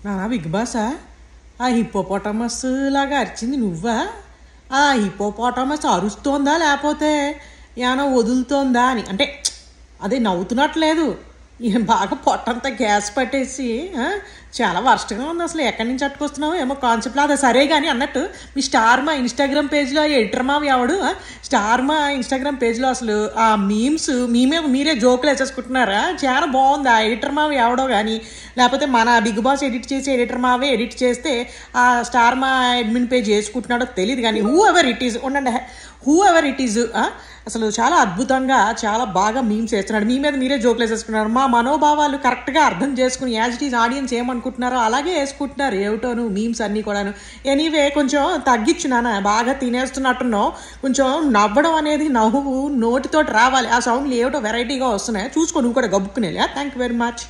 నానా బిగ్ బాసా ఆ హిప్పోపోటమస్ లాగా అరిచింది నువ్వా? ఆ హిప్పోపోటమస్ అరుస్తోందా లేకపోతే ఏమైనా వదులుతోందా అని, అంటే అదే నవ్వుతున్నట్లేదు, బాగా పొట్టంతా గ్యాస్ పట్టేసి చాలా వర్స్ట్గా ఉంది. అసలు ఎక్కడి నుంచి అట్టుకొస్తున్నావు ఏమో కాన్సెప్ట్లో. అదే సరే కానీ అన్నట్టు మీ స్టార్ మా ఇన్స్టాగ్రామ్ పేజ్లో ఎడిటర్ మావి ఎవడు? స్టార్ మా ఇన్స్టాగ్రామ్ పేజ్లో అసలు ఆ మీమ్స్ మీరే జోకులు వేసేసుకుంటున్నారా? చాలా బాగుంది. ఆ ఎడిటర్ మావి ఎవడో కానీ, లేకపోతే మన బిగ్ బాస్ ఎడిట్ చేసి ఎడిటర్ మావే ఎడిట్ చేస్తే ఆ స్టార్ మా అడ్మిన్ పేజ్ వేసుకుంటున్నాడో తెలియదు కానీ హూ ఎవర్ ఇట్ ఈజ్ ఉండండి, హూ ఎవర్ ఇట్ ఈజ్ అసలు చాలా అద్భుతంగా చాలా బాగా మీమ్స్ వేస్తున్నాడు. మీ మీద మీరే జోకులు వేసేసుకున్నారు. మా మనోభావాలు కరెక్ట్గా అర్థం చేసుకుని యాజ్ ఇట్ ఈజ్ ఆడియన్స్ ఏమనుకుంటున్నారో అలాగే వేసుకుంటున్నారు ఏమిటోను మీమ్స్ అన్నీ కూడాను. ఎనీవే కొంచెం తగ్గించు నాన్న, బాగా తినేస్తున్నట్టున్నావు. కొంచెం నవ్వడం అనేది నవ్వు నోటితోటి రావాలి. ఆ సౌండ్లు ఏమిటో వెరైటీగా వస్తున్నాయి, చూసుకో నువ్వు కూడా గబుక్కునేలా. Thank you very much.